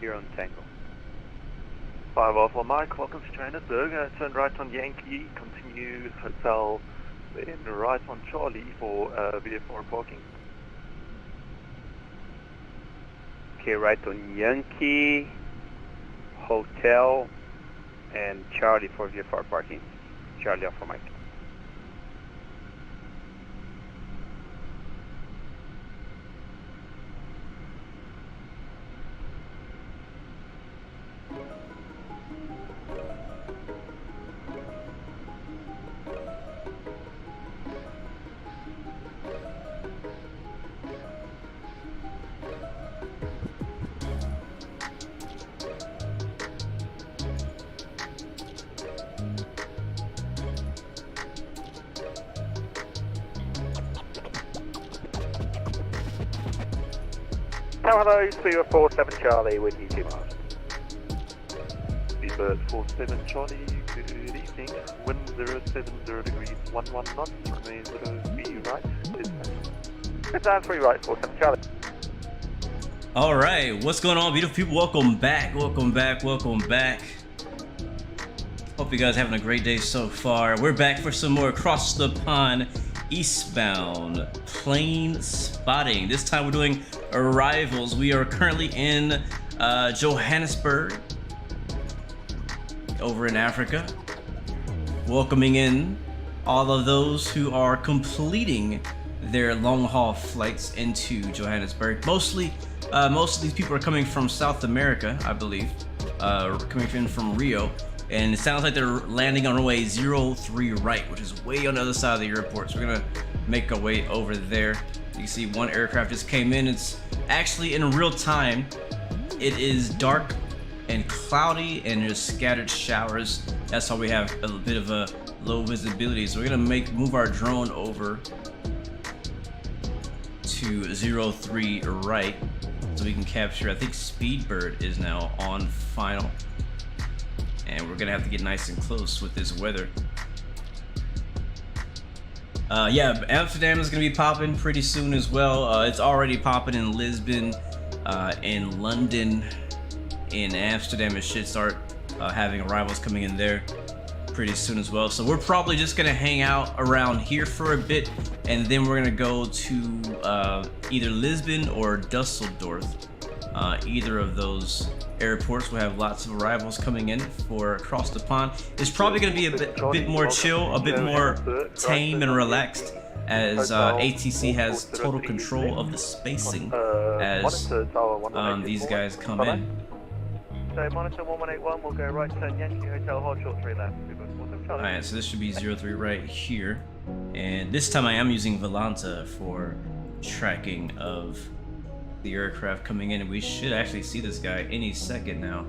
here on Tango. 5 Alpha Mike, welcome to Johannesburg. Turn right on Yankee, continue hotel, then right on Charlie for VFR parking. Okay, right on Yankee, Hotel, and Charlie for VFR parking. Charlie Alpha Mike. Hello, Speedbird 47 Charlie with you 2 miles. Speedbird 47 Charlie, good evening. Wind 070 degrees, 11 knots, remain 03 right. Good down 3 right, 47 Charlie. All right, what's going on, beautiful people? Welcome back, welcome back, welcome back. Hope you guys are having a great day so far. We're back for some more across the pond eastbound plane spotting. This time we're doing arrivals. We are currently in Johannesburg, over in Africa, welcoming in all of those who are completing their long-haul flights into Johannesburg. Mostly, most of these people are coming from South America, I believe, coming in from Rio. And it sounds like they're landing on runway 03 right, which is way on the other side of the airport. So we're gonna make our way over there. You can see one aircraft just came in. It's actually in real time. It is dark and cloudy and there's scattered showers. That's why we have a bit of a low visibility. So we're gonna move our drone over to 03 right so we can capture, I think Speedbird is now on final. And we're gonna have to get nice and close with this weather. Yeah, Amsterdam is gonna be popping pretty soon as well. It's already popping in Lisbon, in London, in Amsterdam. It should start having arrivals coming in there pretty soon as well. So we're probably just gonna hang out around here for a bit, and then we're gonna go to either Lisbon or Dusseldorf. Either of those airports will have lots of arrivals coming in for across the pond. It's probably going to be a bit more chill, a bit more tame and relaxed, as ATC has total control of the spacing as these guys come in. So monitor 1181, we'll go right turn Yankee Hotel, hold short 3 left. Alright, so this should be 03 right here. And this time I am using Volanta for tracking of the aircraft coming in, and we should actually see this guy any second now.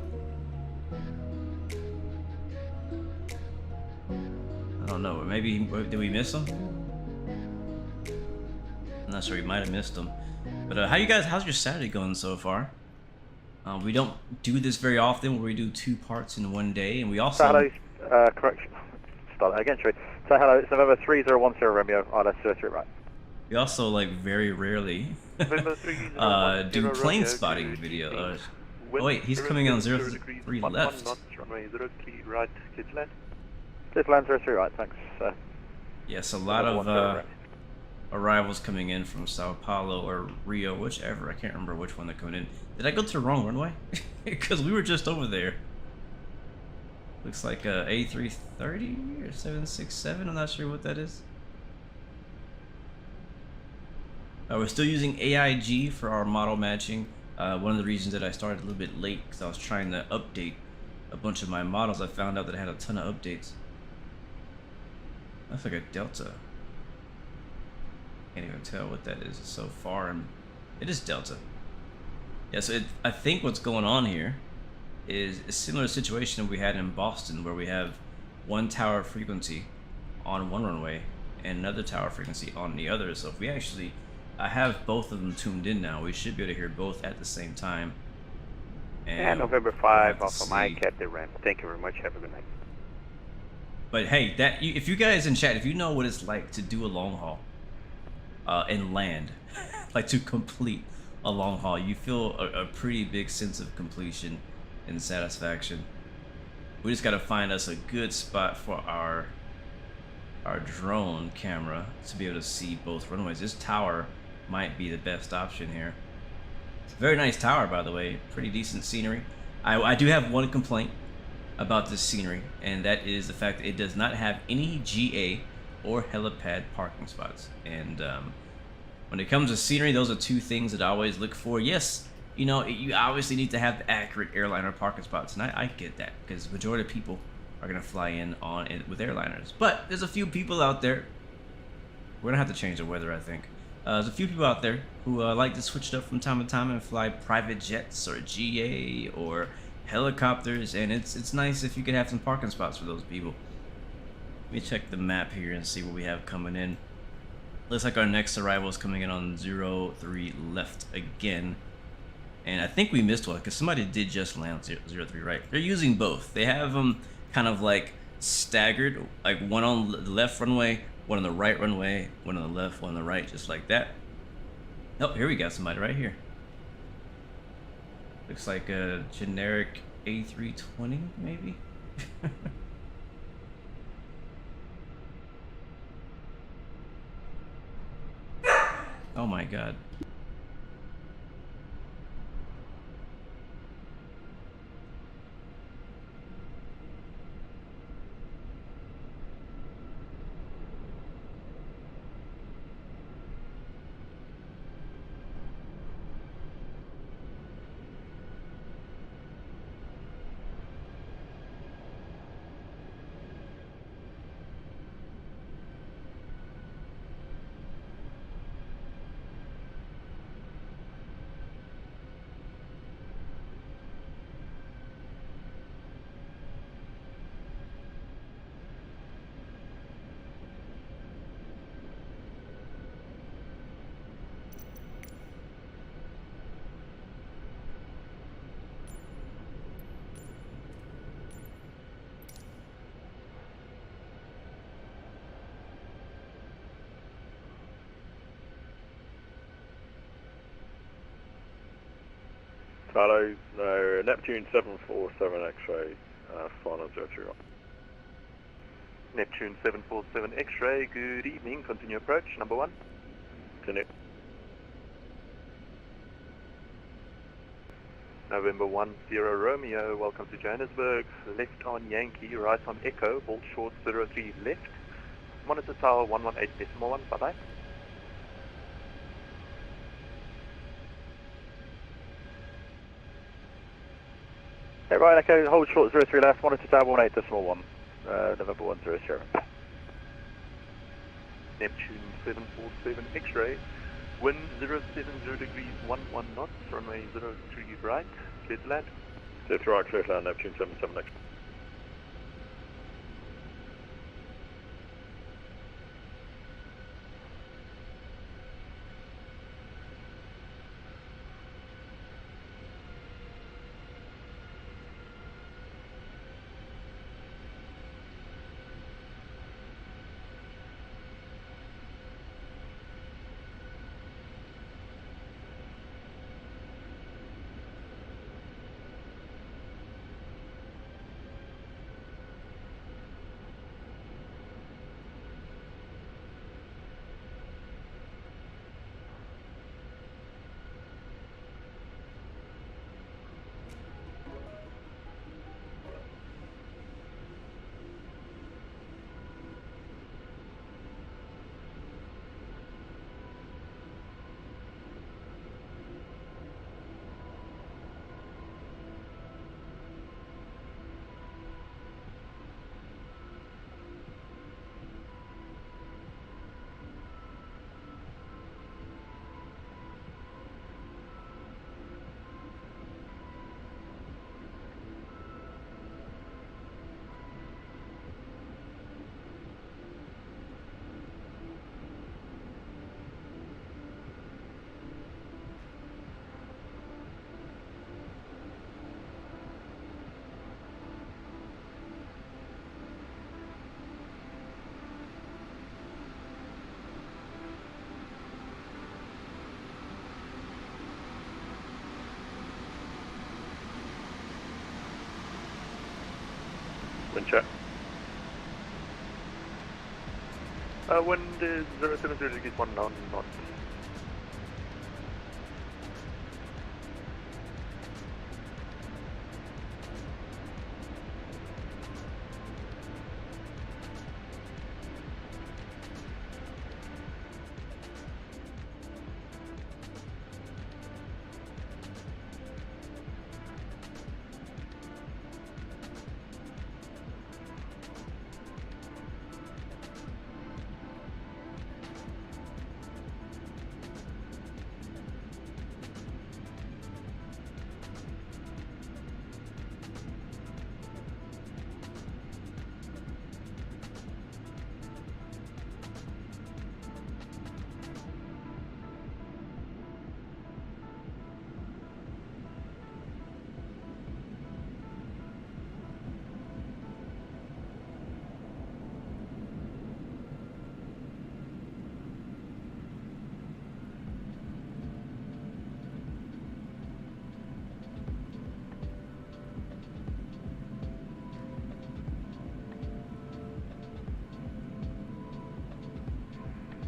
I don't know, maybe, did we miss him? I'm not sure, we might have missed him. But how's your Saturday going so far? We don't do this very often where we do 2 parts in one day, and we also... So hello, correction, start that again, sorry. So hello, it's November 3010 Romeo, ILS 03 right. We also, like, very rarely do plane spotting video. Oh wait, he's coming on 03 left. Right, clear land 03 right, thanks. Yes, a lot of arrivals coming in from Sao Paulo or Rio, whichever. I can't remember which one they're coming in. Did I go to the wrong runway? Because we were just over there. Looks like A330 or 767. I'm not sure what that is. We're still using AIG for our model matching. One of the reasons that I started a little bit late because I was trying to update a bunch of my models. I found out that I had a ton of updates. That's like a Delta. Can't even tell what that is so far. And it is Delta. Yeah, so I think what's going on here is a similar situation that we had in Boston, where we have one tower frequency on one runway and another tower frequency on the other. So if we actually... I have both of them tuned in now. We should be able to hear both at the same time. And November 5 Alpha Mike at the ramp. Thank you very much. Have a good night. But hey, if you guys in chat, if you know what it's like to do a long haul and land, like to complete a long haul. You feel a pretty big sense of completion and satisfaction. We just got to find us a good spot for our drone camera to be able to see both runways. This tower might be the best option here. Very nice tower, by the way. Pretty decent scenery. I do have one complaint about this scenery, and that is the fact that it does not have any GA or helipad parking spots. And when it comes to scenery, those are two things that I always look for. Yes, you know, you obviously need to have the accurate airliner parking spots, and I get that, because the majority of people are gonna fly in with airliners. But there's a few people out there. We're gonna have to change the weather, I think. There's a few people out there who like to switch it up from time to time and fly private jets or GA or helicopters, and it's nice if you could have some parking spots for those people. Let me check the map here and see what we have coming in. Looks like our next arrival is coming in on 03 left again. And I think we missed one because somebody did just land 03 right. They're using both. They have them kind of like staggered, like one on the left runway, one on the right runway, one on the left, one on the right, just like that. Oh, here we got somebody right here. Looks like a generic A320, maybe? Oh my god. Hello, no, Neptune 747 X-ray, final 031. Neptune 747 X-ray, good evening, continue approach, number 1. Continue. November 10 Romeo, welcome to Johannesburg, left on Yankee, right on Echo, hold short 03 left, monitor tower 118.1, bye-bye. Hey, right, okay, hold short 03 left, monitor tower 18.1, November 10. Neptune 747 X-ray, wind 070 degrees 11 knots, runway 03 right, clear to land. Clear to right, clear to land, Neptune 77 X-ray. Wind check. Wind is 070 degrees 1 knots.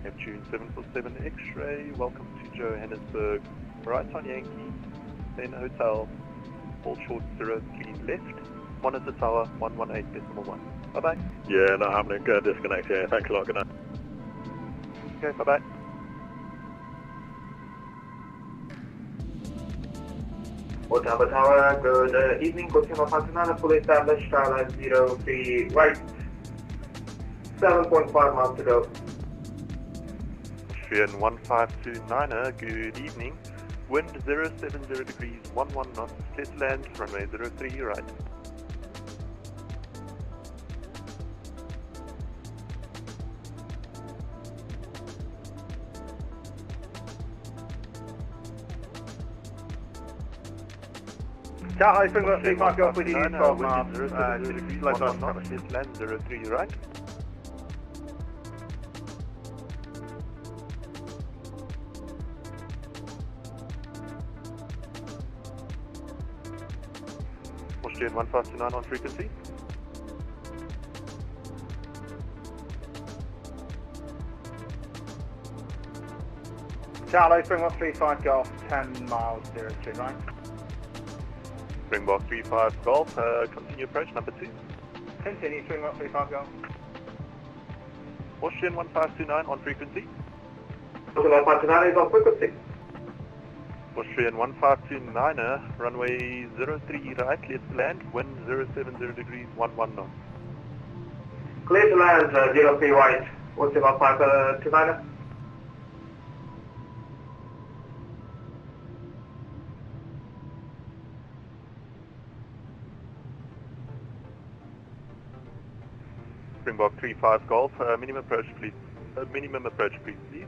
Neptune 747 X-ray, welcome to Johannesburg, right on Yankee, then hotel, hold short 03 left, monitor tower 118.1. Bye bye. Yeah, not happening, disconnect here, thanks a lot, good night. Okay, bye bye. Ottawa Tower, good evening, Kosima Fatanana, fully established, line 03 right, 7.5 miles to go. Austrian 1529er, good evening. Wind 070 degrees 11 knots, clear to land, runway 03 right. Charlie, Springbok 35 Golf with you, 12 miles, slow down, clear to land 03 right. Austrian 1529 on frequency. Charlie, Springbok 35 Golf, 10 miles, 03 right. Springbok 35 Golf, continue approach number 2. Continue, Springbok 35 Golf. Austrian 1529 on frequency. Austrian 1529 is on frequency. Austrian 1529er, runway 03 right, clear to land, wind 070 degrees 11 knots. Clear to land, 03 right, Austrian 1529er. Springbok 35 Golf, minimum approach please. Please.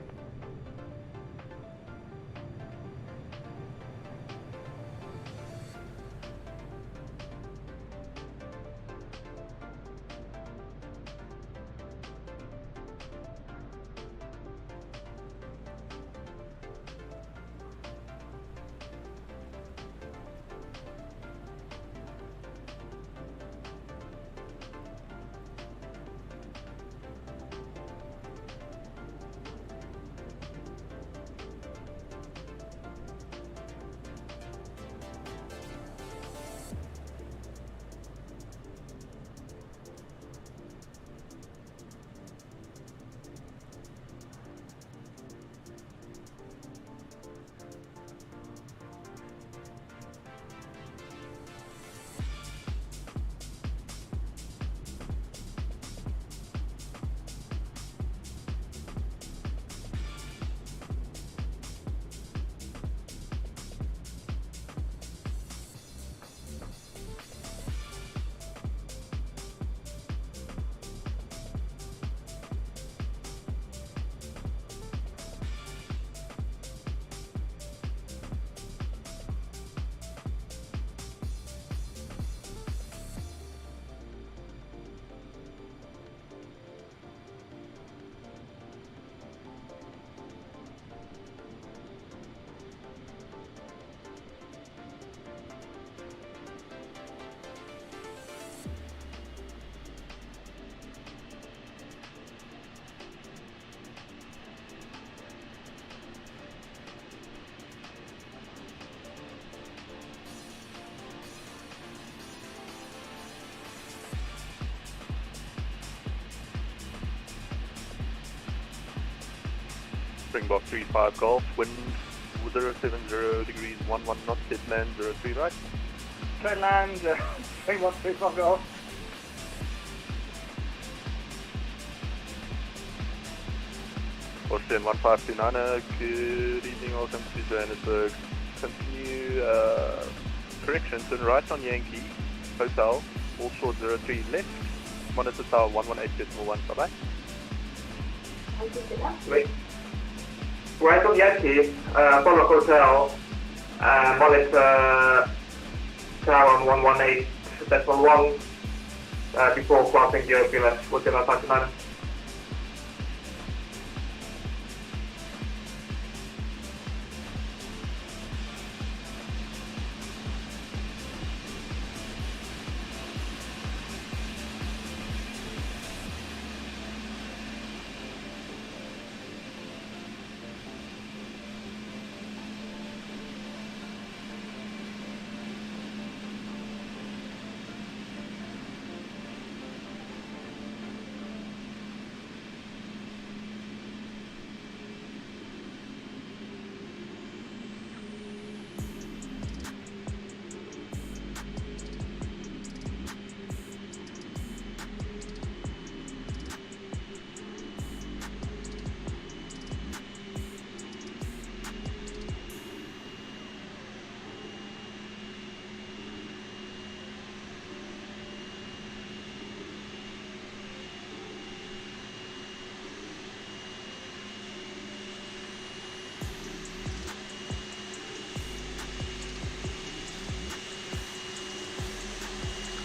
Springbok 35 Golf, wind 070 degrees 11 knots, headland 03 right. Straight land, Springbok 35 Golf. Austrian 1529, good evening, welcome to Johannesburg. Continue, correction, turn right on Yankee, Hotel, all short 03 left, monitor tower 118.1, bye bye. Wait. Right on Yankee, follow Hotel, monitor tower on 118.1 before crossing the left, within 59.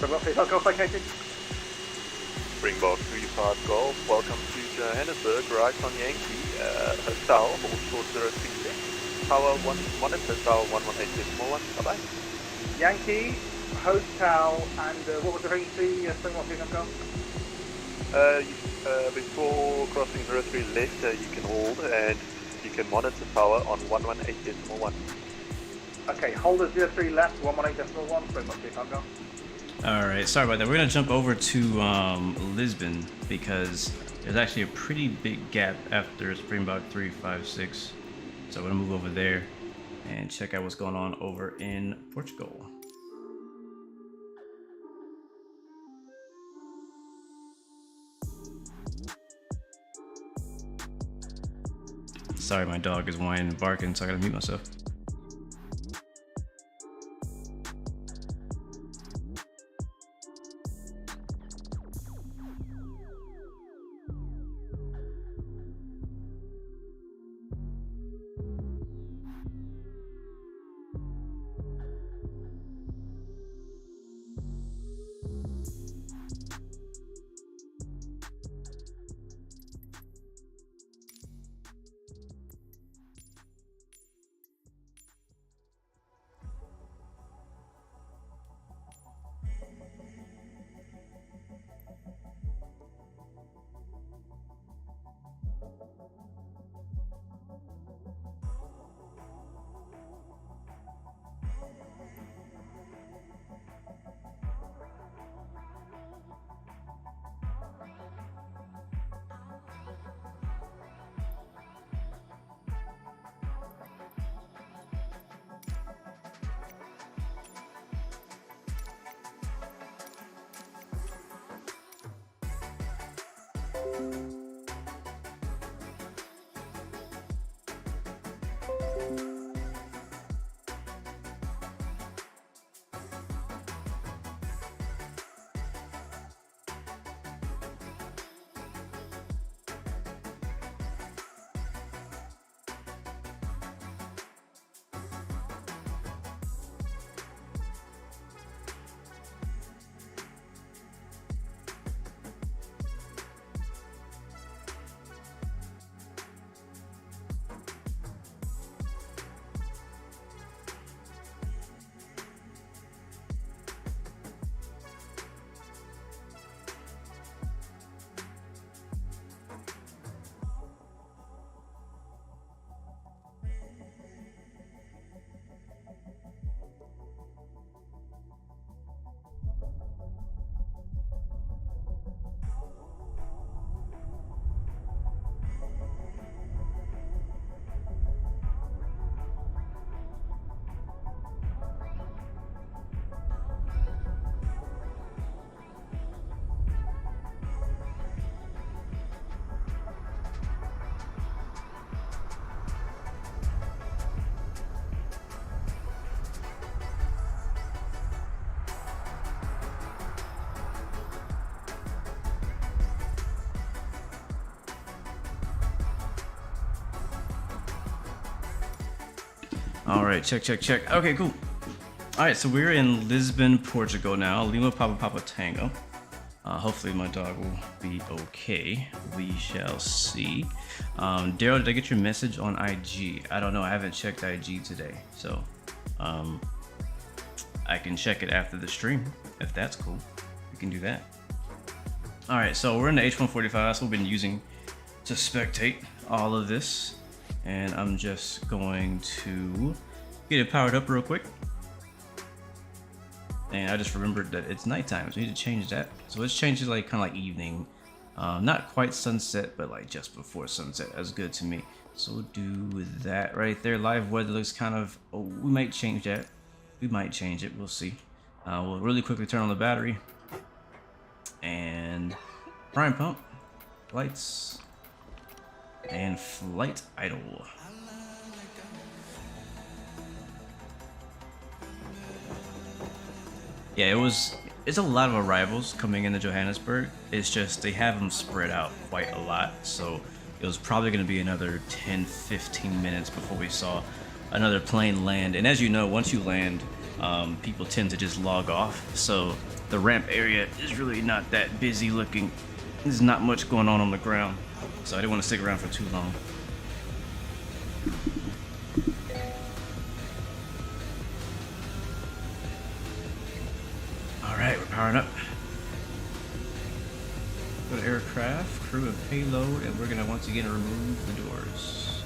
Springbok 35 Golf located. Springbok 35 Golf, welcome to Johannesburg, right on Yankee, Hotel, all short 03 left, tower 1, monitor tower 118.1, bye bye. Yankee, Hotel, and what was the frequency? Springbok 35 Golf. Before crossing 03 left, you can hold and you can monitor tower on 118.1. Okay, hold at 03 left, 118.1, Springbok 35 Golf. Alright, sorry about that. We're gonna jump over to Lisbon because there's actually a pretty big gap after Springbok 356. So we're gonna move over there and check out what's going on over in Portugal. Sorry, my dog is whining and barking, so I gotta mute myself. All right, check. Okay, cool. All right, so we're in Lisbon, Portugal now. Lima Papa Tango. Hopefully my dog will be okay. We shall see. Daryl, did I get your message on IG? I don't know. I haven't checked IG today, so I can check it after the stream if that's cool. We can do that. All right, so we're in the H145. That's what we've been using to spectate all of this, and I'm just going to get it powered up real quick. And I just remembered that it's nighttime, so we need to change that. So let's change it like kind of like evening, not quite sunset, but like just before sunset. That's good to me. So we'll do that right there. Live weather looks kind of. Oh, we might change that. We might change it. We'll see. We'll really quickly turn on the battery and prime pump, lights, and flight idle. Yeah, it's a lot of arrivals coming into Johannesburg. It's just they have them spread out quite a lot, so it was probably going to be another 10-15 minutes before we saw another plane land. And as you know, once you land, people tend to just log off, so the ramp area is really not that busy looking. There's not much going on the ground, so I didn't want to stick around for too long. Alright, we're powering up. Go to aircraft, crew and payload, and we're gonna once again remove the doors.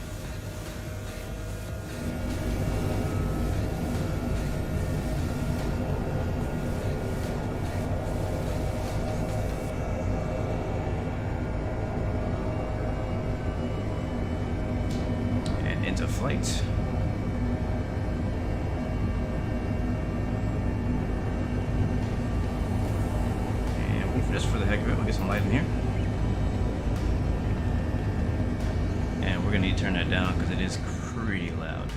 And into flight. Just for the heck of it, we'll get some light in here. And we're gonna need to turn that down because it is pretty loud.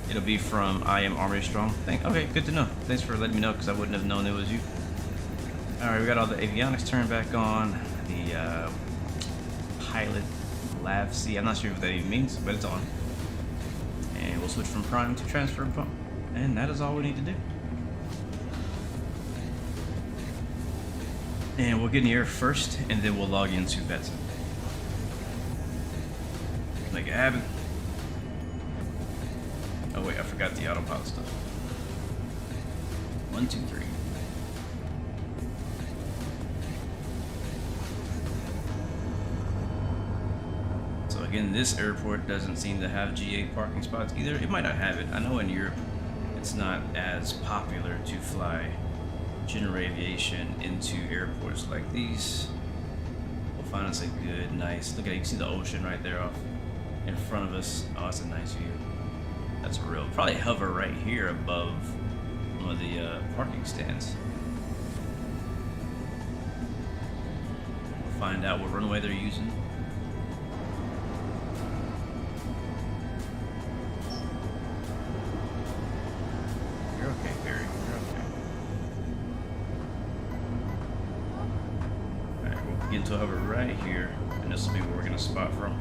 It'll be from I Am Armory Strong. Okay, good to know. Thanks for letting me know because I wouldn't have known it was you. Alright, we got all the avionics turned back on. The pilot lav C. I'm not sure what that even means, but it's on. And we'll switch from prime to transfer pump. And that is all we need to do. And we'll get in the air first, and then we'll log into Vatsim. Make it happen. Oh wait, I forgot the autopilot stuff. 1, 2, 3. So again, this airport doesn't seem to have G8 parking spots either. It might not have it. I know in Europe, it's not as popular to fly general aviation into airports like these. We'll find us a good, nice, look at it, you can see the ocean right there off in front of us. Oh, that's a nice view. That's real. Probably hover right here above one of the parking stands. We'll find out what runway they're using. Into hover right here, and this will be where we're going to spot from.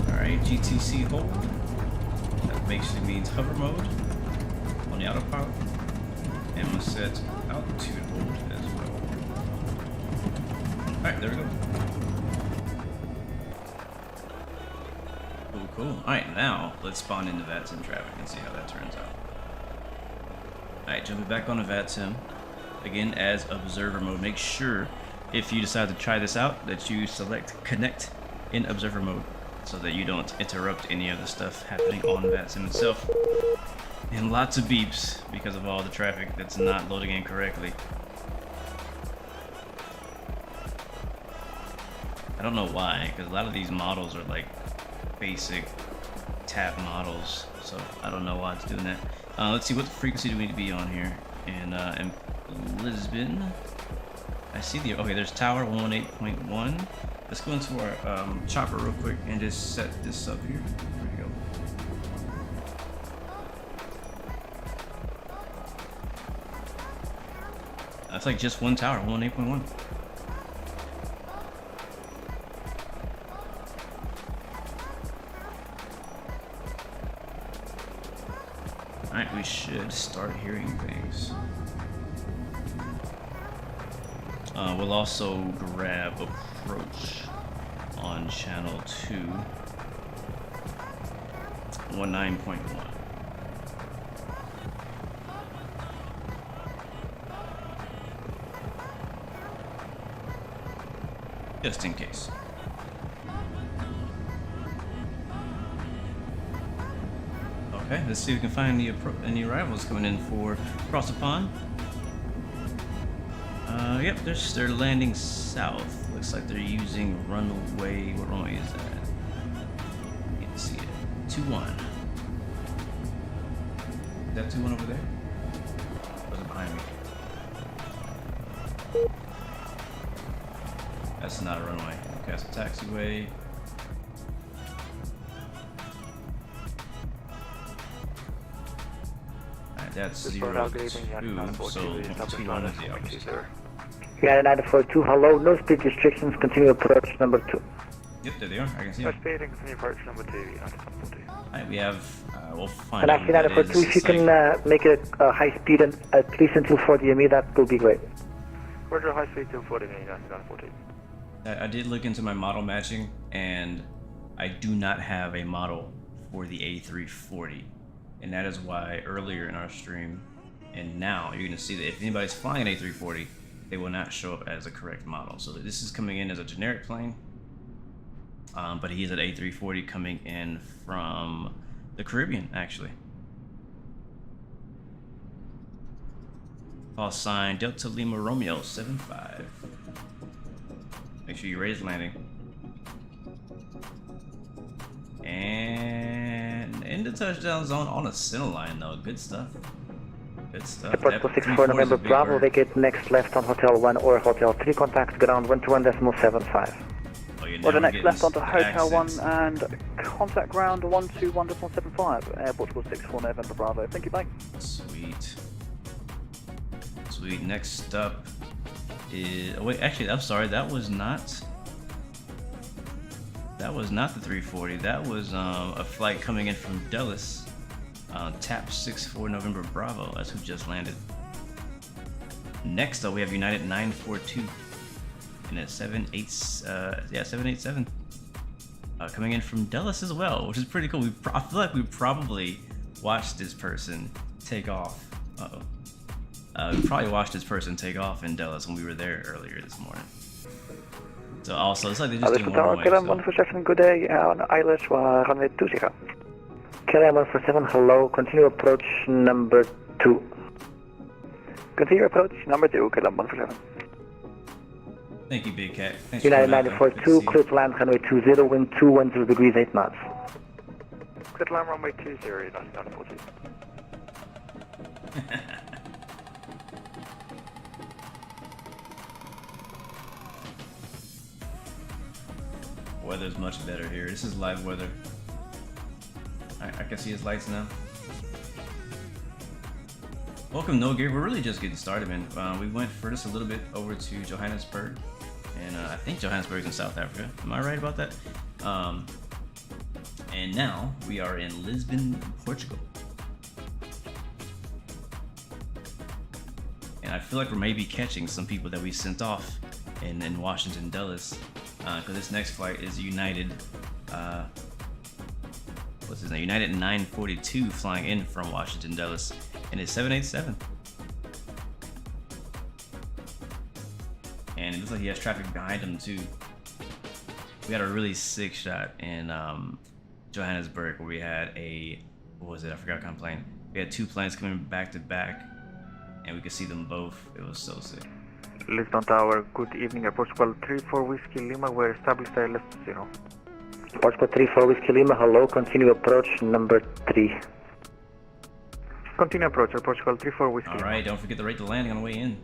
Alright, GTC hold. That basically means hover mode on the autopilot, and we'll set altitude hold as well. Alright, there we go. Cool. Alright, now let's spawn into Vatsim traffic and see how that turns out. Alright, jumping back on the Vatsim. Again, as observer mode. Make sure, if you decide to try this out, that you select connect in observer mode so that you don't interrupt any of the stuff happening on Vatsim itself. And lots of beeps because of all the traffic that's not loading in correctly. I don't know why, because a lot of these models are like basic tap models, so I don't know why it's doing that. Let's see, what frequency do we need to be on here in Lisbon? I see the, okay, there's tower 118.1. Let's go into our chopper real quick and just set this up here. There we go. That's like just one tower, 118.1. Alright, we should start hearing things. We'll also grab approach on channel 2, 19.1. Just in case. Okay, let's see if we can find any arrivals coming in for across the pond. Yep, they're landing south. Looks like they're using runway. What runway is that? Can't see it. 21. Is that 21 over there? Or is it behind me? That's not a runway. Okay, that's a taxiway. Alright, that's 02, so 21 is the opposite. United 942, hello, no speed restrictions, continue approach number 2. Yep, there they are. I can see them. No speeding, continue approach number 2, United 942. Alright, we have, we'll find And out actually, who that 942, is. if you can make it high speed and at least until 40 ME, that will be great. Roger, high speed till 40 United 942. I did look into my model matching, and I do not have a model for the A340. And that is why earlier in our stream, and now, you're going to see that if anybody's flying an A340, they will not show up as a correct model. So this is coming in as a generic plane, but he is an A340 coming in from the Caribbean, actually. Call sign Delta Lima Romeo 75. Make sure you raise landing. And in the touchdown zone on a center line, though. Good stuff. Good stuff. Approach 64 November Bravo, vacate next left on Hotel 1 or Hotel 3, contact ground 121.75. Or the next left onto Hotel 1 and contact ground 121.75, Airport 64 November Bravo. Thank you, bye. Sweet. Sweet. Next up is... Oh, wait, actually, I'm sorry. That was not the 340. That was a flight coming in from Dulles. TAP 64 November Bravo. That's who just landed. Next up, we have United 942. And at 787. Coming in from Dulles as well, which is pretty cool. I feel like we probably watched this person take off. We probably watched this person take off in Dulles when we were there earlier this morning. So also, it's like they're just doing one way. KLM 147, good day, on Eilish, runway 20. KLM 147, hello, continue approach number 2. Continue approach number 2, KLM 147. Thank you, Big Cat. Thanks United 942, clear to land runway 20, wind 210 degrees 8 knots. Clear to land runway 20, United 942. Weather's much better here. This is live weather. I can see his lights now. Welcome, No Gear. We're really just getting started, man. We went first a little bit over to Johannesburg, and I think Johannesburg's in South Africa. Am I right about that? And now we are in Lisbon, Portugal. And I feel like we're maybe catching some people that we sent off in Washington Dulles, because this next flight is United. What's his name? United 942 flying in from Washington Dulles, and it's 787. And it looks like he has traffic behind him too. We had a really sick shot in Johannesburg where we had what was it? I forgot what kind of plane. We had two planes coming back to back, and we could see them both. It was so sick. Lisbon Tower, good evening, Portugal 34 Whiskey Lima, we're established at left 0. Portugal 34 Whiskey Lima, hello, continue approach number 3. Continue approach, Portugal 34 Whiskey Lima. Alright, don't forget to rate the landing on the way in.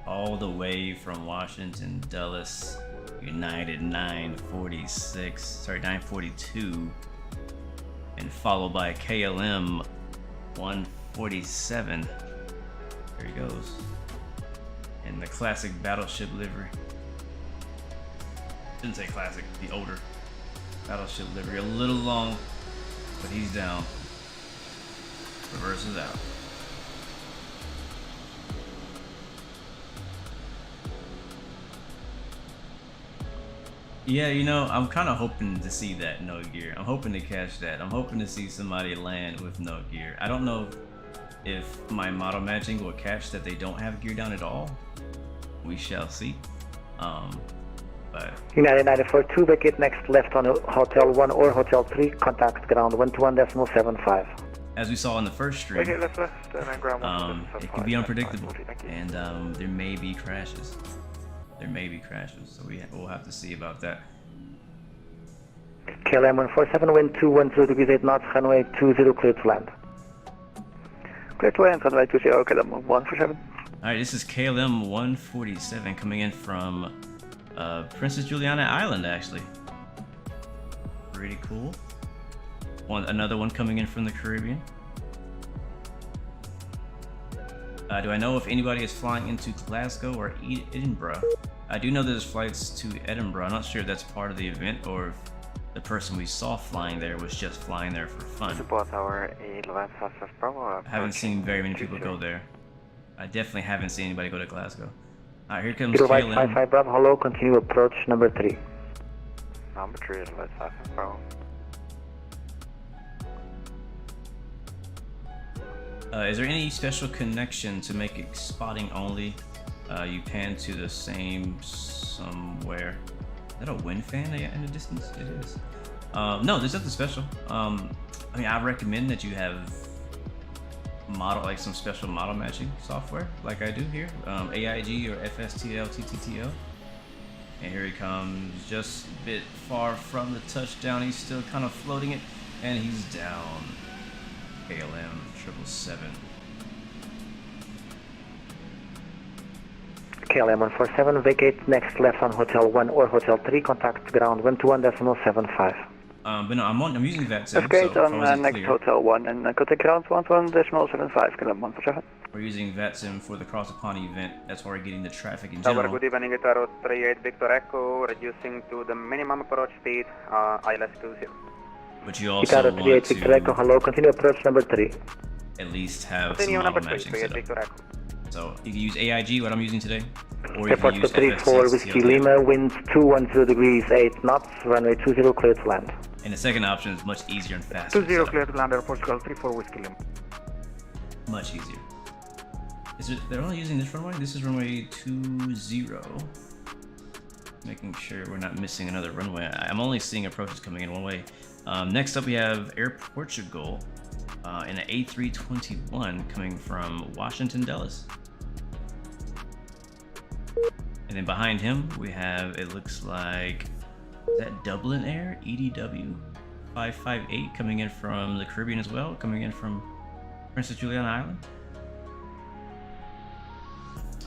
All the way from Washington Dulles, United 942, and followed by KLM 147. There he goes. In the classic battleship livery. Didn't say classic, the older battleship livery. A little long, but he's down. Reverses out. Yeah, you know, I'm kind of hoping to see that no gear. I'm hoping to catch that. I'm hoping to see somebody land with no gear. I don't know if my model matching will catch that they don't have gear down at all. We shall see. But United 94, 2 vacate next left on Hotel 1 or Hotel 3, contact ground 121.75. as we saw in the first stream, Okay, left, and then ground it can be unpredictable, and there may be crashes. There may be crashes, so we'll have to see about that. KLM 147, wind 210 degrees 8 knots, runway 20, clear to land. Clear to land, runway 20, KLM 147. Alright, this is KLM 147 coming in from Princess Juliana Island, actually. Pretty cool. Another one coming in from the Caribbean. Do I know if anybody is flying into Glasgow or Edinburgh? I do know there's flights to Edinburgh. I'm not sure if that's part of the event or if the person we saw flying there was just flying there for fun. Support our 11 Bravo. I haven't seen very many people go there. I definitely haven't seen anybody go to Glasgow. Alright, here comes Kilo KLM. 55 Bravo, hello, continue approach number 3. Number 3, 11 Bravo. Is there any special connection to make it spotting only? You pan to the same somewhere. Is that a wind fan in the distance? It is. No, there's nothing special. I mean, I recommend that you have some special model matching software, like I do here. AIG or FSTL, TTTL. And here he comes, just a bit far from the touchdown. He's still kind of floating it, and he's down. KLM 777. KLM 147, vacate next left on Hotel 1 or Hotel 3, contact ground 121.75. But no, I'm using Vatsim. Okay, so on next clear. Hotel 1 and contact ground 11.75, KLM 147. We're using Vatsim for the Cross Upon event. That's why we're getting the traffic in Tower, general. good evening, it's Arrow 38 Victor Echo, reducing to the minimum approach speed, ILS 20. But you also Icaro want 38 Victor Echo, to hello, continue approach number 3. at least have some Continue model number 3, matching 38 set up. Victor Echo. So you can use AIG, what I'm using today, or you can Airport use 34 Whiskey FSTL. Lima, wind 210 degrees 8 knots, runway 20, clear to land. And the second option is much easier and faster. 20 to set up. clear to land, Airport 34 Whiskey Lima. Much easier. They're only using this runway? This is runway 20. Making sure we're not missing another runway. I'm only seeing approaches coming in one way. Next up we have Air Portugal in an A321 coming from Washington Dulles. And then behind him we have, it looks like, is that Dublin Air? EDW 558 coming in from the Caribbean as well, coming in from Princess Juliana Island.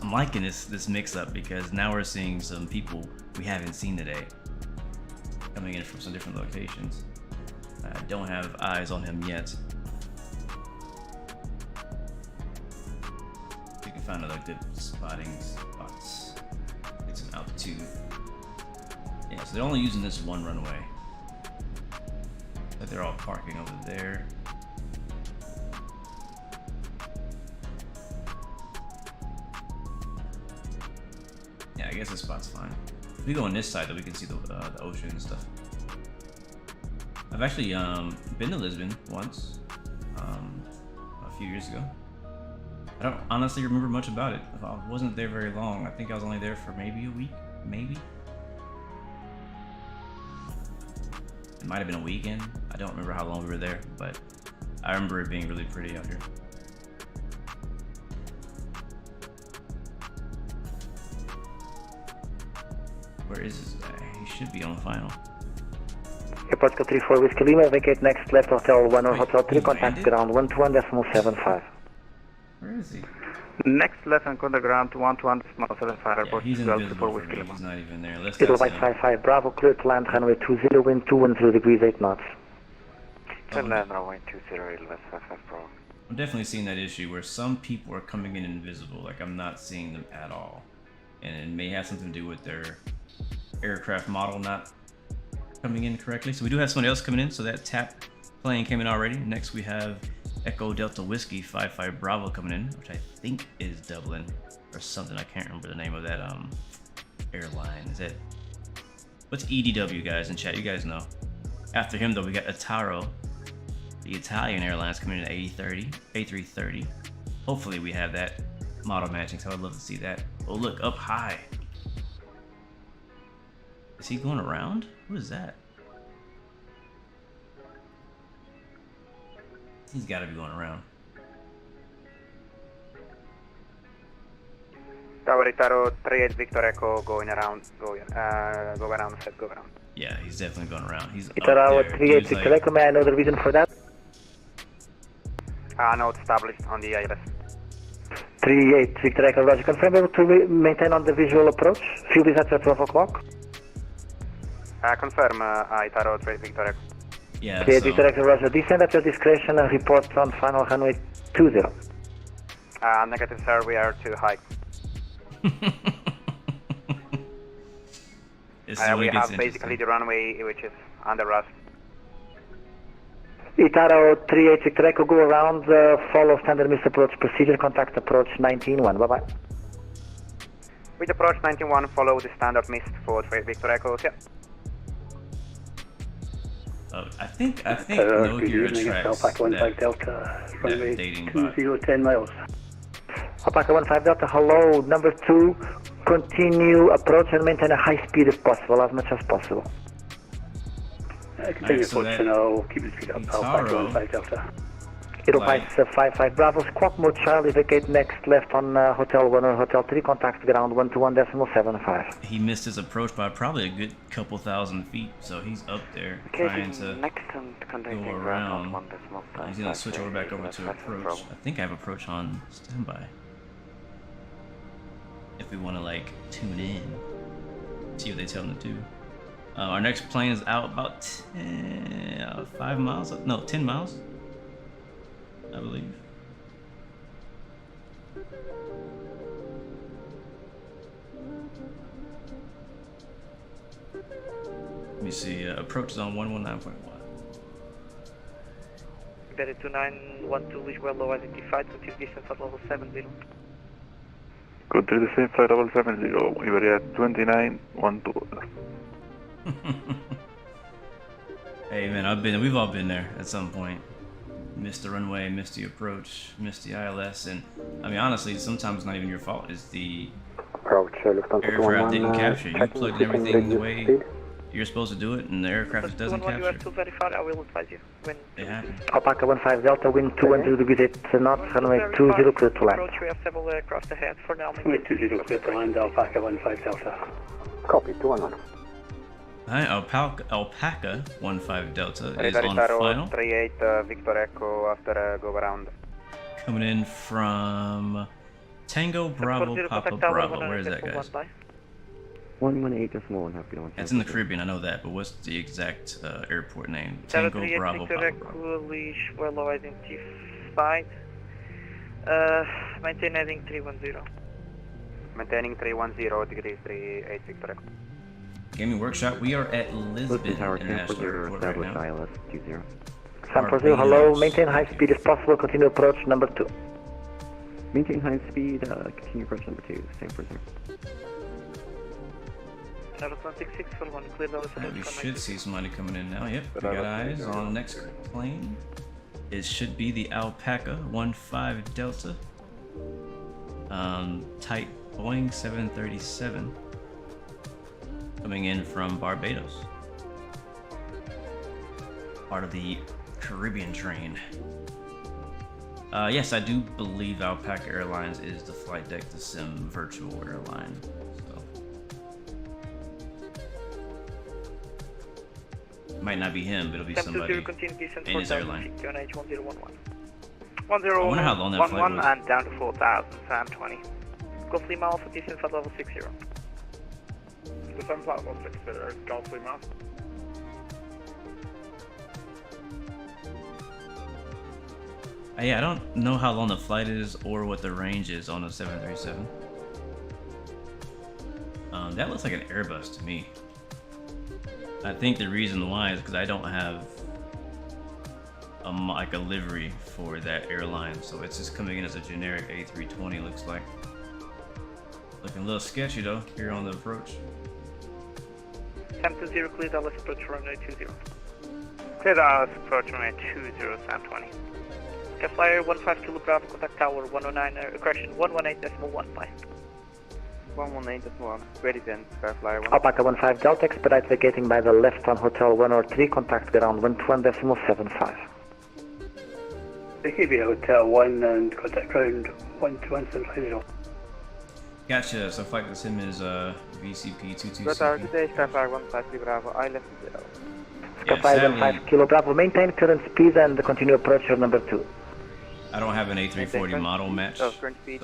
I'm liking this mix-up because now we're seeing some people we haven't seen today coming in from some different locations. I don't have eyes on him yet. We can find other good spotting spots. Get some altitude. Yeah, so they're only using this one runway. But they're all parking over there. Yeah, I guess this spot's fine. If we go on this side, though, we can see the ocean and stuff. I've actually been to Lisbon once, a few years ago. I don't honestly remember much about it. I wasn't there very long. I think I was only there for maybe a week, maybe. It might have been a weekend. I don't remember how long we were there, but I remember it being really pretty out here. Where is this guy? He should be on the final. Airport 34 Whiskey Lima, vacate next left Hotel 1 or Wait, Hotel 3, he contact landed? ground 121.75. Where is he? Next left and contact ground 11.75, Yeah, Airport he's 12 invisible for Whiskey me. Lima. He's not even there. Unless Kilo that's him. 55 Bravo, clear to land, runway 20, wind 210 degrees 8 knots. runway 20, MSFS Pro. I'm definitely seeing that issue where some people are coming in invisible, like I'm not seeing them at all. And it may have something to do with their aircraft model not coming in correctly. So we do have someone else coming in, so that TAP plane came in already. Next we have Echo Delta Whiskey 55 Bravo coming in, which I think is Dublin or something. I can't remember the name of that airline. Is it? What's EDW, guys in chat? You guys know. After him though, we got Ataro, the Italian Airlines, coming in at A330. Hopefully we have that model matching, so I'd love to see that. Oh look, up high. Is he going around? What is that? He's got to be going around. Tower Itaro 38 Victor Echo going around, go around. Yeah, he's definitely going around. He's Itaro up there. 38 Victor Echo, may I know the reason for that? Note established on the ILS. 38 Victor Echo, Roger. Confirm able to maintain on the visual approach. Fuel is at 12 o'clock. Confirm Itaro 38 Victor Echo. Yeah, 38 so, Victor Echo, Roger. Descend at your discretion and report on final runway 20. Negative sir, we are too high. We have basically the runway which is under rust. Itaro 38 Victor Echo, go around, follow standard missed approach procedure, contact approach 19-1, bye-bye. With approach 91, follow the standard missed for 38 Victor Echo, yeah. I think no gear tracks that dating by. 10 miles. Alpaca 15 Delta, hello, number 2, continue approach and maintain a high speed if possible, as much as possible. Continue approach now, keep the speed up, Alpaca 15 Delta. It'll pass 55 Bravo, squawk mode Charlie, vacate next left on Hotel 1 or Hotel 3, contact ground 121.75. He missed his approach by probably a good couple thousand feet, so he's up there trying to go around. He's gonna switch over back over to approach. I think I have approach on standby. If we want to like tune in, see what they tell him to do. Our next plane is out about 5 miles, no 10 miles. I believe. Let me see, approach is on 119.1. Better 2912, wish well low identified, continue distance at level 70. Continue the same flight level 70, we were at 2912. Hey man, we've all been there at some point. Missed the runway, missed the approach, missed the ILS, and I mean honestly, sometimes it's not even your fault. It's the aircraft didn't capture. You plugged everything the way you're supposed to do it, and the aircraft just doesn't capture. You are still verified. I will advise you when. It happens. Alpaca 15 Delta, wind 210 degrees 8 knots, runway 20 clear to land. We have several aircraft ahead for now. Runway 20 clear to land, Alpaca 15 Delta. Copy, 211. Hi, Alpaca 15 Delta is on final. 38 Victor Echo after go around. Coming in from Tango Bravo Papa Bravo. Where is that, guys? 118.1, happy to It's in the Caribbean, I know that, but what's the exact airport name? Tango Bravo Papa Bravo. Leash well low identified. Maintain heading 310. Maintaining 310 degrees 38 Victor Echo. Gaming Workshop, we are at Lisbon International Airport right now. ILS 20. San Francisco, hello, maintain high speed if possible, continue approach number 2. Maintain high speed, continue approach number 2, San Francisco. We should see somebody coming in now. Yep, we got eyes on the next plane. It should be the Alpaca 15 Delta. Type Boeing 737. Coming in from Barbados. Part of the Caribbean train. Yes, I do believe Alpaca Airlines is the flight deck to sim virtual airline. So. Might not be him, but it'll be somebody in his airline. I wonder how long that flight was. And down to 4,000, Sam 20. Go 3 miles for distance at level 60. The same flight level 60, Golf 3 miles. Yeah, I don't know how long the flight is or what the range is on a 737. That looks like an Airbus to me. I think the reason why is because I don't have like a livery for that airline, so it's just coming in as a generic A320. Looks like. Looking a little sketchy though here on the approach. Sam 20, clear Dallas approach runway 20. Clear Dallas approach runway 20, Sam 20. Sky Flyer 15 Kilo Bravo, contact tower 109, correction 118.15. 118.1, ready then, Sky Flyer 1. Alpaca 15 Delta, expedite vacating by the left on Hotel 103, contact ground 121.75. AKB Hotel 1 and contact ground 121.750. Gotcha. So flight with him is VCP 22. Good hour today, Sky Flyer 15 Bravo, I left 0. Sky Flyer 15 Kilo Bravo, maintain current speed and continue approach your number 2. I don't have an A340 model match, so current speed,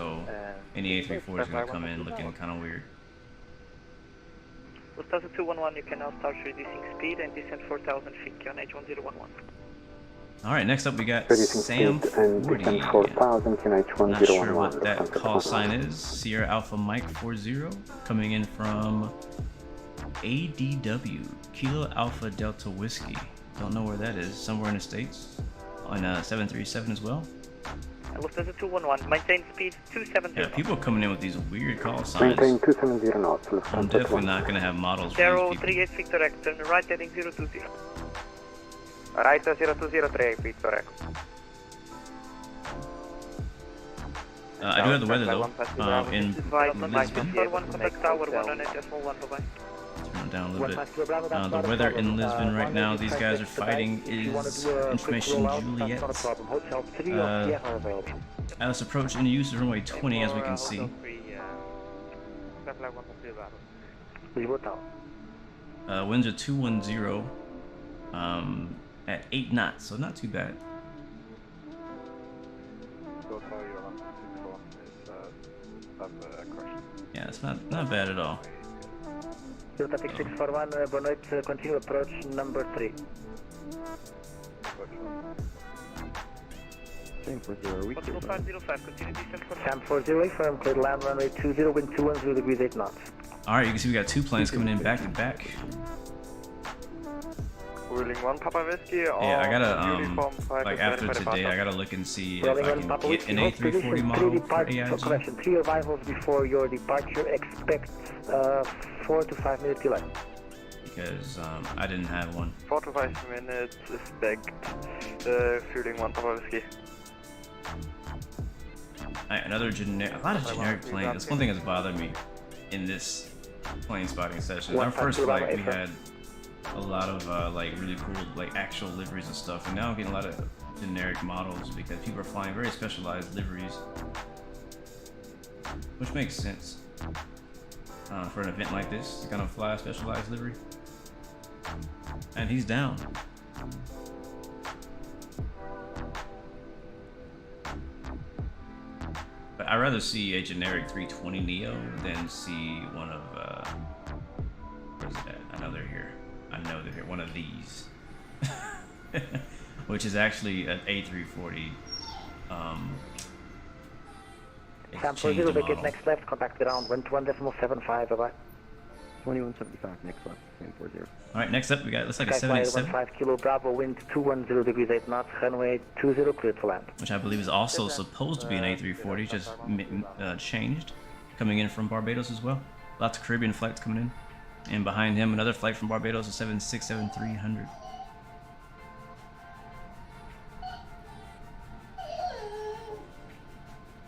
any A340 is going to come in looking kind of weird. Lufthansa 211, you can now start reducing speed and descend 4,000 feet on H1011. Alright, next up we got Sam 40. Not sure what that call sign is. Sierra Alpha Mike 40 coming in from ADW, Kilo Alpha Delta Whiskey. Don't know where that is. Somewhere in the States. On 737 as well. Lufthansa 211, maintain speed 270. Yeah, people coming in with these weird call signs. Maintain 270 knots. I'm definitely not going to have models for these people. 038 Victor X, turn right heading 020. Right 0203, Victor X. I do have the weather though, in Lisbon. Turn down a little bit. The weather in Lisbon right now, these guys are fighting is information Juliet. ASUS approach into use of runway 20 as we can see. Winds are 210 at 8 knots, so not too bad. Yeah, it's not bad at all. Delta 641, Bonoit, continue approach number 3. Sam 40, continue Sam 40, firm, clear land runway 20, wind 210 degrees 8 knots. Alright, you can see we got 2 planes coming in back to back. Ruling 1 Papa Whiskey. Yeah, I gotta like after today, I gotta look and see if I can get an A340 model for AIG. Correction, 3 arrivals before your departure. Expect 4 to 5 minute delay. Because I didn't have one. 4 to 5 minutes, expect Ruling 1 Papa Whiskey. Alright, another generic, a lot of generic planes. That's one thing that's bothered me in this plane spotting session. Our first flight, we had a lot of like really cool like actual liveries and stuff, and now I'm getting a lot of generic models because people are flying very specialized liveries, which makes sense for an event like this to kind of fly a specialized livery. And he's down. But I'd rather see a generic 320 Neo than see one of where's that? Another here. I know they're here. One of these, which is actually an A340. Sam 40, vacate next left, contact ground 121.75, bye bye. 2175, next left, Sam 40. Alright, next up we got, looks like a Sky Flyer 787. 15 Kilo Bravo, wind 210 degrees 8 knots, runway 20, cleared to land. Which I believe is also supposed to be an A340, just changed. Coming in from Barbados as well. Lots of Caribbean flights coming in. And behind him, another flight from Barbados, a 767-300.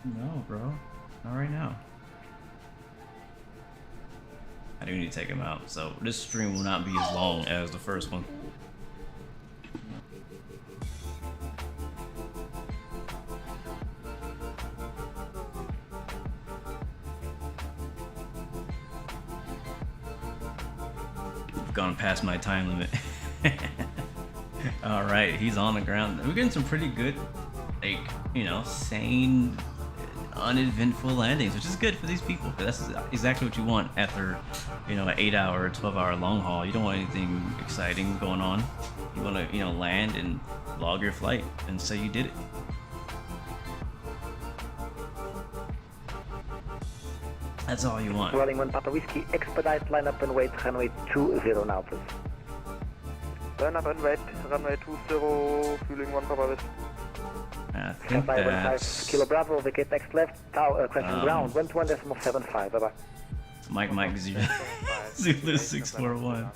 No, bro. Not right now. I do need to take him out, so this stream will not be as long as the first one. I've gone past my time limit. Alright, he's on the ground. We're getting some pretty good, like, you know, sane, uneventful landings, which is good for these people. That's exactly what you want after, you know, an 8-hour, 12-hour long haul. You don't want anything exciting going on. You want to, you know, land and log your flight and say you did it. That's all you want. Rolling 1 Papa Whiskey, expedite, line up and wait, runway 20 now, please. Line up and wait, runway 20, fueling 1 Papa Whiskey. I think that's... Kilo Bravo, vacate next left, crashing ground, 121.75, bye-bye. Mike Zulu 641.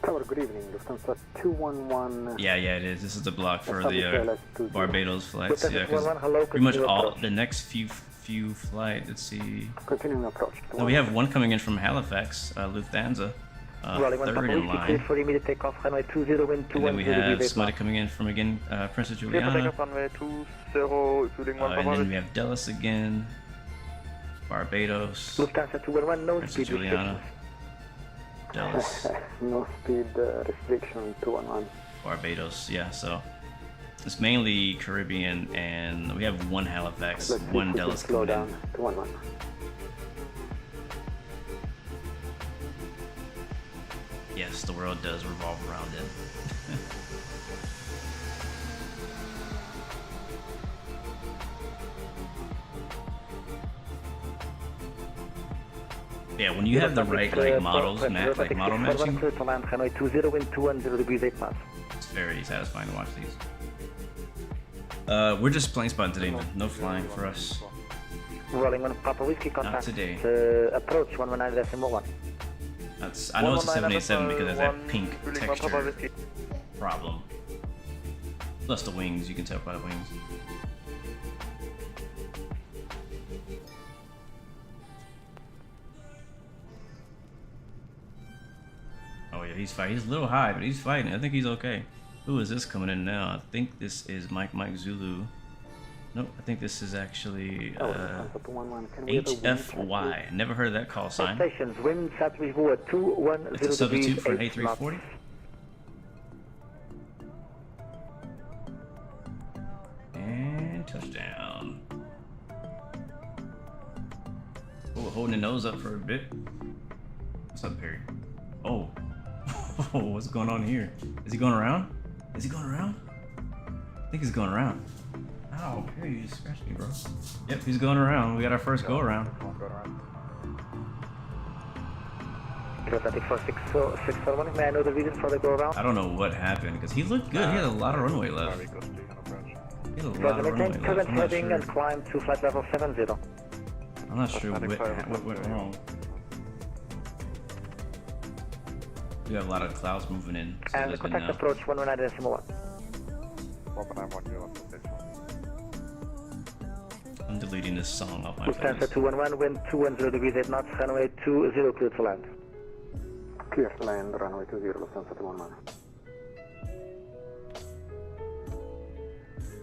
Tower, good evening, Lufthansa 211. Yeah, it is. This is the block for the Barbados flights. Yeah, because hello, pretty much all the next few flights. Let's see. Continuing approach. No, we have one coming in from Halifax, Lufthansa, third in line. For immediate takeoff, runway 20, wind And then we have somebody coming in from Princess Juliana. Runway 20, fueling 1 And then we have Dallas again, Barbados, Lufthansa 211, no Princess speed Juliana, Dallas, No speed restriction 211. Barbados. Yeah, so it's mainly Caribbean, and we have one Halifax, one Dallas Slow coming in. down 211. Yes, the world does revolve around it. Yeah, when you have the right models, like model matching, it's very satisfying to watch these. We're just playing spot today, no flying for us. Rolling 1 Papa Whiskey, contact. Not today. Approach 119.1. That's, I know it's a 787 because it has that pink texture problem. Plus the wings, you can tell by the wings. Oh yeah, he's fighting. He's a little high, but he's fighting. I think he's okay. Who is this coming in now? I think this is Mike Zulu. Nope, I think this is actually HFY. Never heard of that call sign. Stations, wind southwest forward 210 It's a substitute for an 8 A340. And touchdown. Oh, holding the nose up for a bit. What's up, Perry? Oh. What's going on here? Is he going around? Is he going around? I think he's going around. Ow, Perry, you just scratched me, bro. Yep, he's going around. We got our first go around. May I know the reason for the go around? I don't know what happened because he looked good. He had a lot of runway left. He had a lot of runway left. Current I'm not heading sure. and climb to flight level 70. I'm not sure what went wrong. We have a lot of clouds moving in. So And contact approach 119.1. I'm deleting this song off my Lufthansa playlist. 211, wind 210 degrees 8 knots, runway 20 clear to land. Clear to land, runway 20, Lufthansa 211.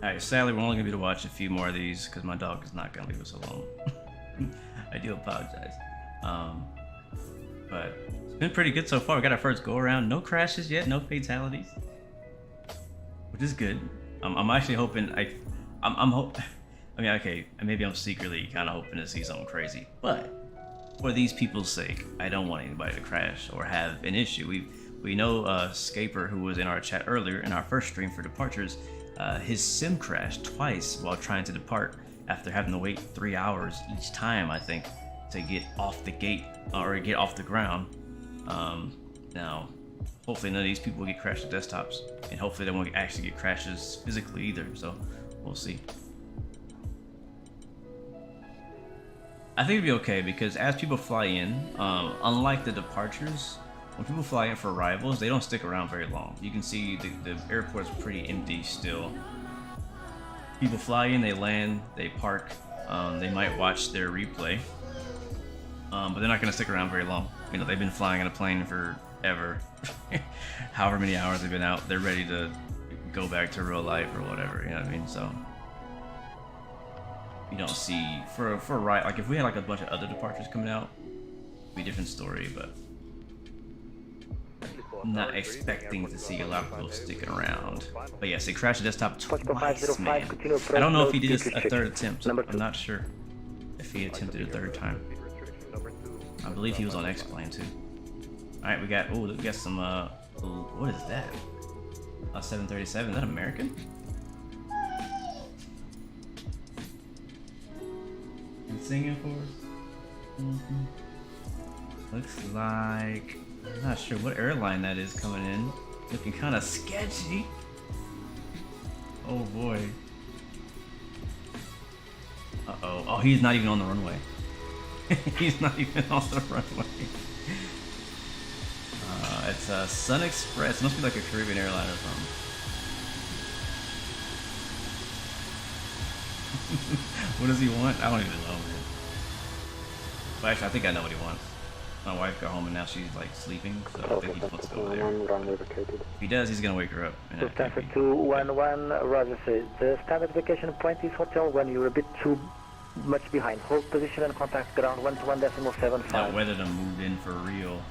Alright, sadly we're only going to be able to watch a few more of these because my dog is not going to leave us alone. I do apologize. But it's been pretty good so far. We got our first go around. No crashes yet, no fatalities. Which is good. I'm actually hoping, I mean, okay, maybe I'm secretly kind of hoping to see something crazy. But for these people's sake, I don't want anybody to crash or have an issue. We know Scaper, who was in our chat earlier in our first stream for departures, his sim crashed twice while trying to depart after having to wait 3 hours each time, I think, to get off the gate or get off the ground. Now, hopefully none of these people will get crashed to desktops, and hopefully they won't actually get crashes physically either, so we'll see. I think it'll be okay because as people fly in, unlike the departures, when people fly in for arrivals, they don't stick around very long. You can see the airport's pretty empty still. People fly in, they land, they park, they might watch their replay, but they're not going to stick around very long. You know, they've been flying in a plane forever, however many hours they've been out, they're ready to go back to real life or whatever, you know what I mean? So you don't see, for a ride, like if we had like a bunch of other departures coming out, it'd be a different story, but I'm not expecting to see a lot of people sticking around. But yes, they crashed the desktop twice, man. I don't know if he did a third attempt. I'm not sure if he attempted a third time. I believe he was on X-Plane too. Alright, we got some, what is that? A 737, is that American? he singing for us? Looks like, I'm not sure what airline that is coming in. Looking kind of sketchy. Oh boy. Uh-oh. Oh, he's not even on the runway. He's not even on the runway. It's Sun Express. It must be like a Caribbean airline or something. What does he want? I don't even know, man. Well, actually, I think I know what he wants. My wife got home and now she's like sleeping, so I think he wants to go there. If he does, he's gonna wake her up. Lufthansa 211, Roger, say the standard vacation point is hotel when you're a bit too much behind. Hold position and contact ground 121.75. That weather done moved in for real.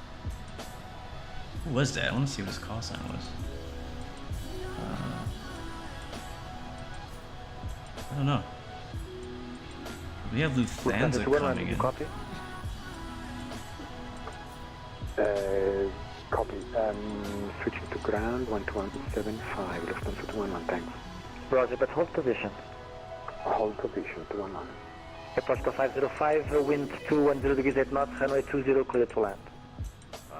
Who was that? I want to see what his call sign was. I don't know. We have Lufthansa coming in. Copy. Copy. Switching to ground 121.75. Lufthansa 211, thanks. Roger, but hold position. Hold position 211. Approach to 505, wind 210 degrees 8 knots, runway 20 clear to land.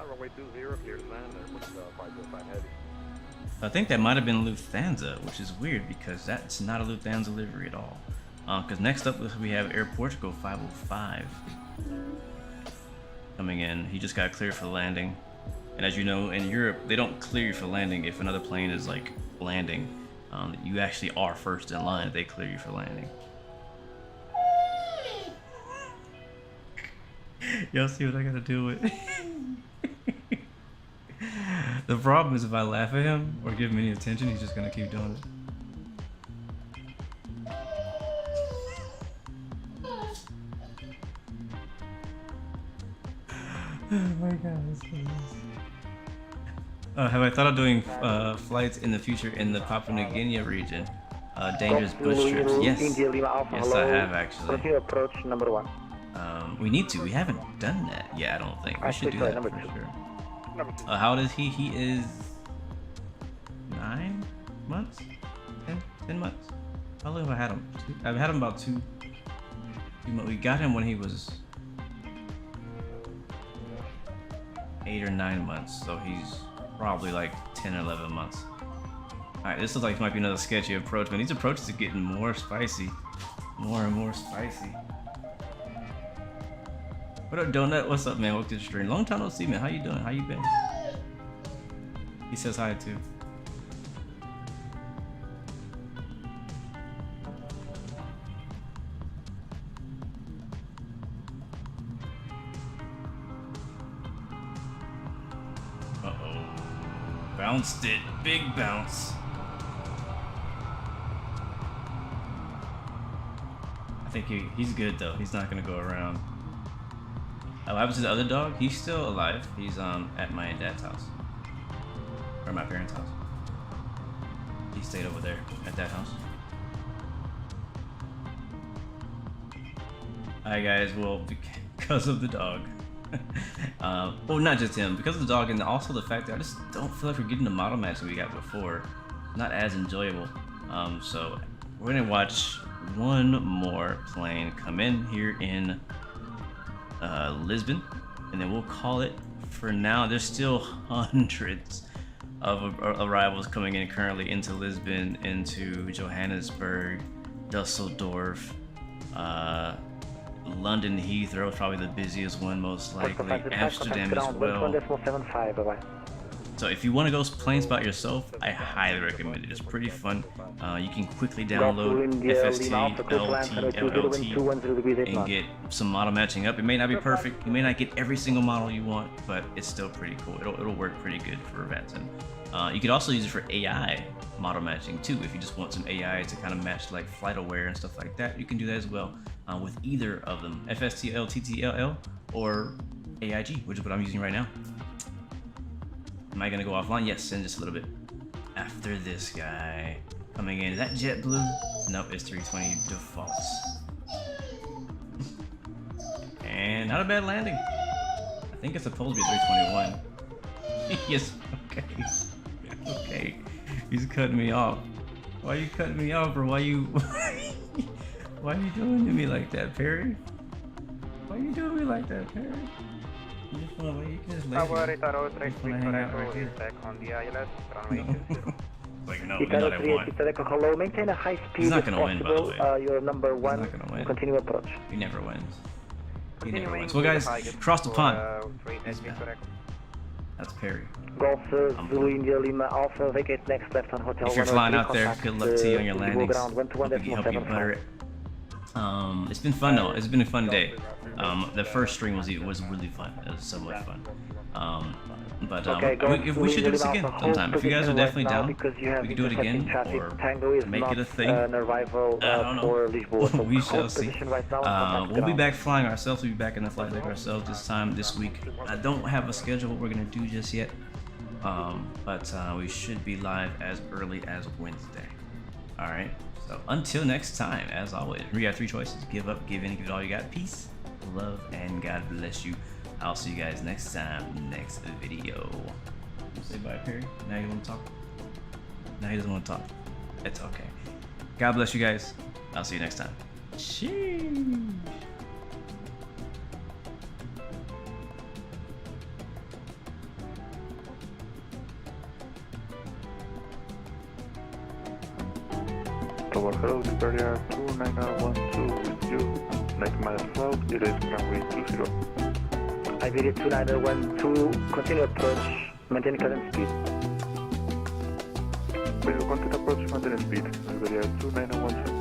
Runway 20, clear to land there with 505 heavy. I think that might have been Lufthansa, which is weird because that's not a Lufthansa livery at all. Because next up we have Air Portugal 505 coming in. He just got cleared for landing. And as you know, in Europe, they don't clear you for landing if another plane is like landing. You actually are first in line if they clear you for landing. Y'all see what I gotta do with? The problem is if I laugh at him or give him any attention, he's just gonna keep doing it. Oh my god, that's funny. Have I thought of doing flights in the future in the Papua New Guinea region? Dangerous bush trips. Yes. Yes, I have actually. Continue approach number 1. We need to. We haven't done that yet, I don't think. We should do that for sure. How old is he? He is 9 months? 10 months? How long have I had him? I've had him about 2 months. We got him when he was 8 or 9 months, so he's probably like 10 or 11 months. Alright, this looks like it might be another sketchy approach, man. These approaches are getting more spicy. More and more spicy. What up, Donut? What's up, man? Welcome to the stream. Long time no see, man. How you doing? How you been? He says hi, too. Uh-oh. Bounced it. Big bounce. I think he's good, though. He's not going to go around. What happens to the other dog? He's still alive. He's at my dad's house. Or my parents' house. He stayed over there at that house. Alright guys, well, because of the dog. Well, not just him, because of the dog and also the fact that I just don't feel like we're getting the model match that we got before. Not as enjoyable. So we're gonna watch one more plane come in here in Lisbon, and then we'll call it for now. There's still hundreds of arrivals coming in currently into Lisbon, into Johannesburg, Dusseldorf, London Heathrow is probably the busiest one, most likely. Amsterdam as well. So if you want to go plane spot yourself, I highly recommend it. It's pretty fun. You can quickly download FST, LT, LLT, and get some model matching up. It may not be perfect. You may not get every single model you want, but it's still pretty cool. It'll work pretty good for Vatsim. You could also use it for AI model matching too. If you just want some AI to kind of match like flight aware and stuff like that, you can do that as well with either of them, FST, LT, TLL, or AIG, which is what I'm using right now. Am I gonna go offline? Yes, in just a little bit. After this guy coming in, is that JetBlue? Nope, it's 320 defaults. And not a bad landing. I think it's supposed to be 321. Yes, okay. Okay. He's cutting me off. Why are you cutting me off, bro? Why are you doing to me like that, Perry? Why you doing me like that, Perry? You just wanna wait, you can just lay Tower here. Itaro 3 Just wanna hang out right Echo here. is back on the ILS, runway 20. Like, no, Itaro not at 3 one. Echo, hello, maintain a high speed He's not if gonna win, by the possible. way. You're number He's 1, not gonna win. continue approach. He never wins. He never Continuing wins. Well, with guys, the high cross the for, pond. 3 Victor Echo. That's Perry. Golf Zulu India Lima Alpha, vacate next left on Hotel If you're 103, flying out there, contact, good luck to you on your Google landings. ground 121.75. Hope you butter it. It's been fun though. It's been a fun day. The first stream was really fun. It was so much fun. If we should do this again sometime. If you guys are definitely down, we could do it again or make it a thing. I don't know. We shall see. We'll be back flying ourselves. We'll be back in the flight deck ourselves this week. I don't have a schedule what we're gonna do just yet, but we should be live as early as Wednesday. All right. So until next time, as always, we got 3 choices: give up, give in, give it all you got. Peace, love, and God bless you. I'll see you guys next time, next video. Say bye, Perry. Now you want to talk? Now he doesn't want to talk. It's okay. God bless you guys. I'll see you next time. Sheesh. Tower, hello, Victoria 2912 with you. 90 miles south, it is runway 20. Iberia 2912, continue approach, maintain current speed. We will continue approach, maintain speed. Iberia 2912.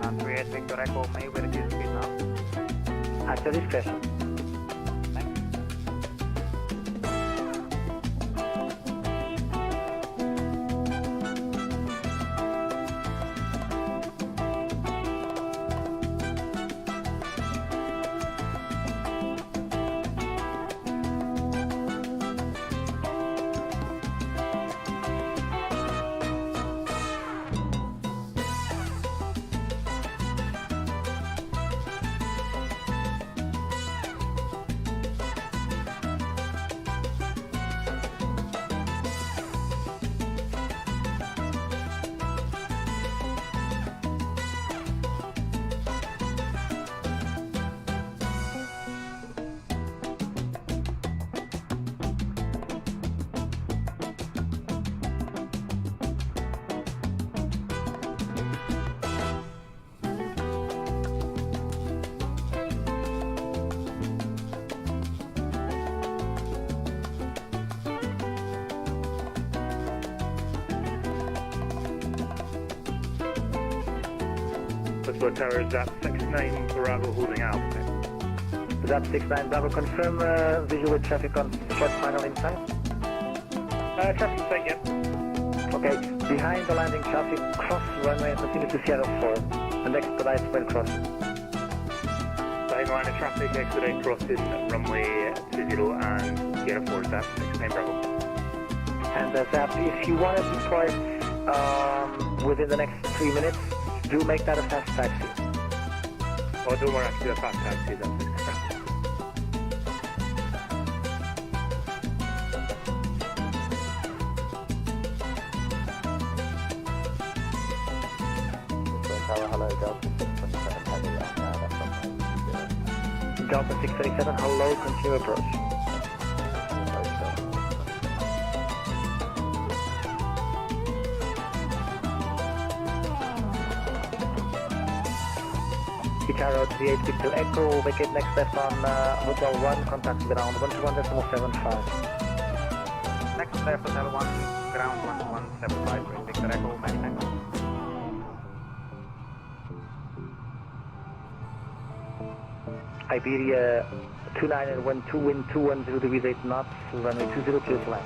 And 3 Victor Echo, may we reduce speed now? At your discretion. Motherboard Tower, is that 69 Bravo holding out? Zap 69 Bravo, confirm visual with traffic on short final inside. Traffic sight, yeah. Okay, behind the landing traffic, cross runway and continue to Sierra 4, and expedite when crossing. Behind the line of traffic, expedite crossing runway 20 and Sierra 4, Zap 69 Bravo. And Zap, if you want to deploy within the next 3 minutes, do make that a fast taxi. Oh, don't worry, I can do a fast taxi, that's 69 Bravo. Delta 637, hello, continue approach. Itaro 38 Victor Echo, vacate next left on Hotel 1, contact ground 121.75. Next left, Hotel 1, ground 1175, Victor Echo, many thanks. Iberia 2912, wind 210 degrees 8 knots, runway 20, clear to land.